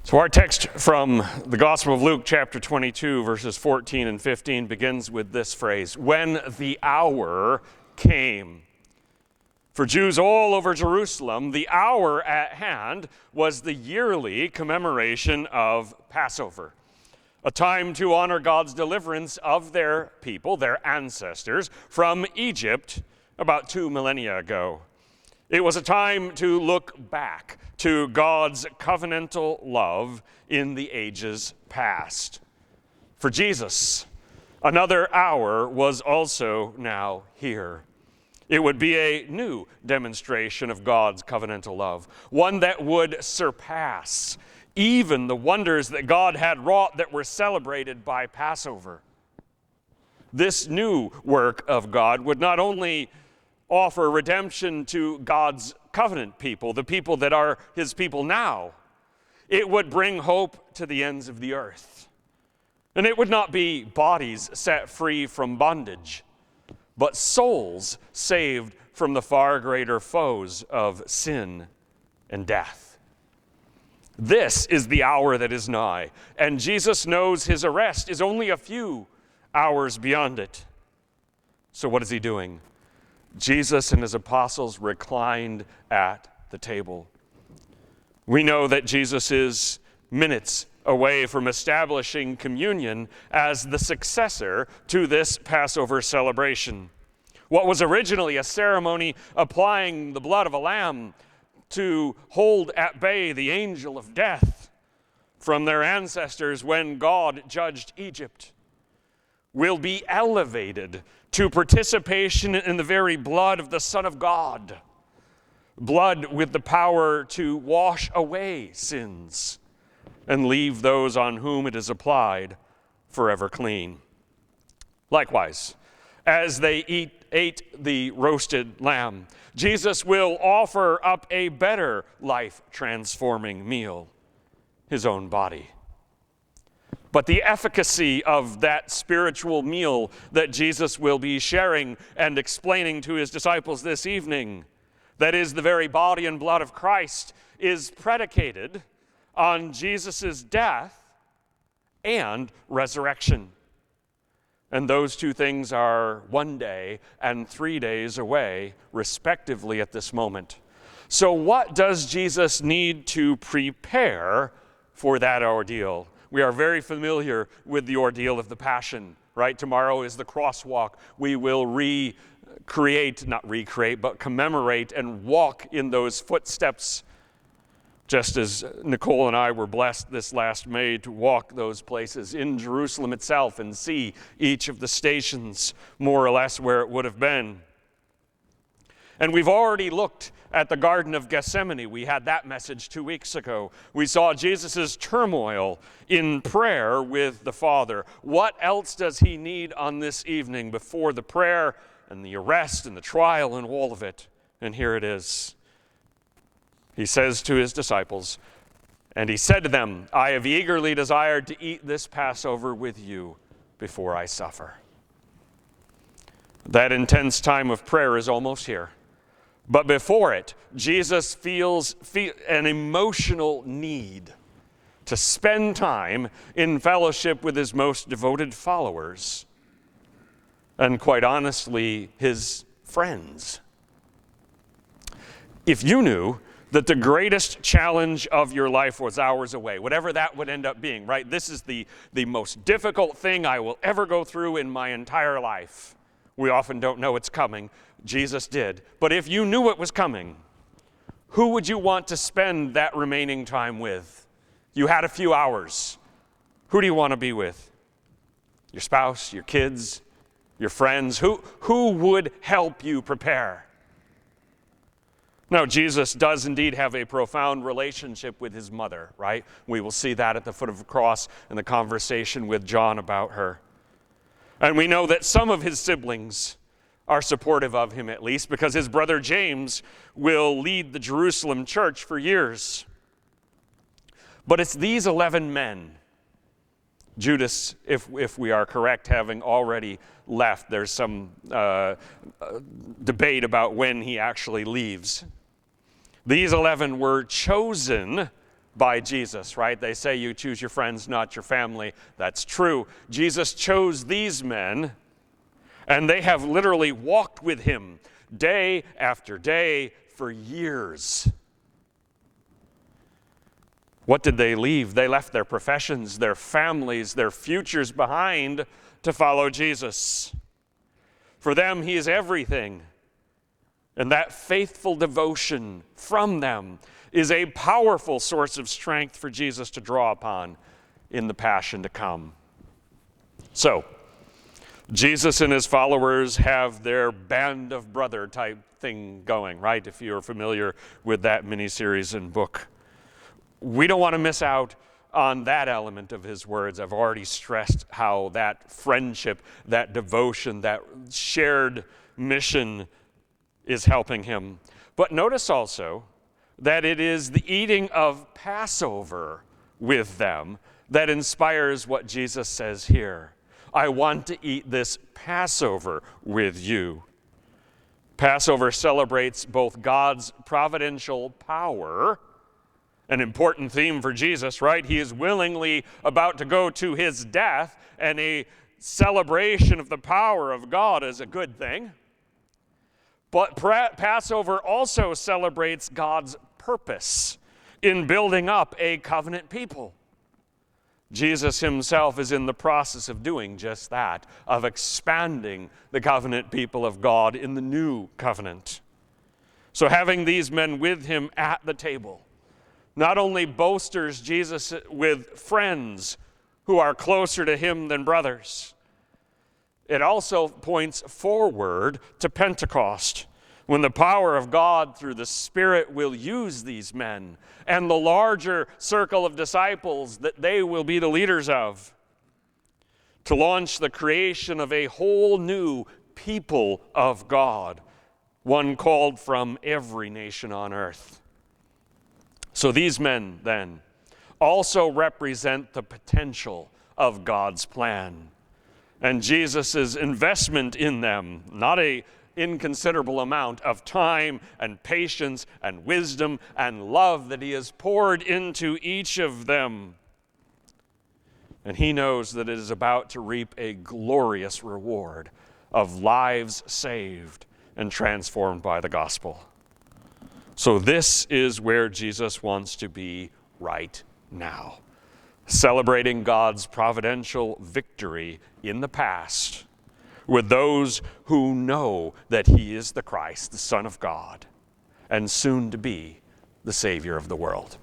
So our text from the Gospel of Luke, chapter 22, verses 14 and 15, begins with this phrase, "When the hour came." For Jews all over Jerusalem, the hour at hand was the yearly commemoration of Passover, a time to honor God's deliverance of their people, their ancestors, from Egypt about 2 millennia ago. It was a time to look back to God's covenantal love in the ages past. For Jesus, another hour was also now here. It would be a new demonstration of God's covenantal love, one that would surpass even the wonders that God had wrought that were celebrated by Passover. This new work of God would not only offer redemption to God's covenant people, the people that are his people now, it would bring hope to the ends of the earth. And it would not be bodies set free from bondage, but souls saved from the far greater foes of sin and death. This is the hour that is nigh, and Jesus knows his arrest is only a few hours beyond it. So what is he doing? Jesus and his apostles reclined at the table. We know that Jesus is minutes away from establishing communion as the successor to this Passover celebration. What was originally a ceremony applying the blood of a lamb to hold at bay the angel of death from their ancestors when God judged Egypt will be elevated to participation in the very blood of the Son of God, blood with the power to wash away sins and leave those on whom it is applied forever clean. Likewise, as they ate the roasted lamb, Jesus will offer up a better life-transforming meal, his own body. But the efficacy of that spiritual meal that Jesus will be sharing and explaining to his disciples this evening, that is the very body and blood of Christ, is predicated on Jesus' death and resurrection. And those two things are 1 day and 3 days away, respectively, at this moment. So what does Jesus need to prepare for that ordeal? We are very familiar with the ordeal of the Passion, right? Tomorrow is the crosswalk. We will commemorate and walk in those footsteps, just as Nicole and I were blessed this last May to walk those places in Jerusalem itself and see each of the stations more or less where it would have been. And we've already looked at the Garden of Gethsemane. We had that message 2 weeks ago. We saw Jesus' turmoil in prayer with the Father. What else does he need on this evening before the prayer and the arrest and the trial and all of it? And here it is. He says to his disciples, and he said to them, "I have eagerly desired to eat this Passover with you before I suffer." That intense time of prayer is almost here. But before it, Jesus feels an emotional need to spend time in fellowship with his most devoted followers and, quite honestly, his friends. If you knew that the greatest challenge of your life was hours away, whatever that would end up being, right? This is the most difficult thing I will ever go through in my entire life. We often don't know it's coming. Jesus did. But if you knew it was coming, who would you want to spend that remaining time with? You had a few hours. Who do you want to be with? Your spouse, your kids, your friends? Who would help you prepare? Now, Jesus does indeed have a profound relationship with his mother, right? We will see that at the foot of the cross in the conversation with John about her. And we know that some of his siblings are supportive of him, at least, because his brother James will lead the Jerusalem church for years. But it's these 11 men, Judas, if we are correct, having already left. There's some debate about when he actually leaves. These 11 were chosen by Jesus, right? They say you choose your friends, not your family. That's true. Jesus chose these men, and they have literally walked with him day after day for years. What did they leave? They left their professions, their families, their futures behind to follow Jesus. For them, he is everything. And that faithful devotion from them is a powerful source of strength for Jesus to draw upon in the passion to come. So, Jesus and his followers have their band of brother type thing going, right? If you're familiar with that miniseries and book. We don't want to miss out on that element of his words. I've already stressed how that friendship, that devotion, that shared mission is helping him. But notice also that it is the eating of Passover with them that inspires what Jesus says here. I want to eat this Passover with you. Passover celebrates both God's providential power, an important theme for Jesus, right? He is willingly about to go to his death, and a celebration of the power of God is a good thing. But Passover also celebrates God's purpose in building up a covenant people. Jesus himself is in the process of doing just that, of expanding the covenant people of God in the new covenant. So having these men with him at the table not only boasters Jesus with friends who are closer to him than brothers, it also points forward to Pentecost, when the power of God through the Spirit will use these men and the larger circle of disciples that they will be the leaders of to launch the creation of a whole new people of God, one called from every nation on earth. So these men, then, also represent the potential of God's plan. And Jesus' investment in them, not an inconsiderable amount of time and patience and wisdom and love that he has poured into each of them. And he knows that it is about to reap a glorious reward of lives saved and transformed by the gospel. So this is where Jesus wants to be right now, celebrating God's providential victory in the past with those who know that he is the Christ, the Son of God, and soon to be the Savior of the world.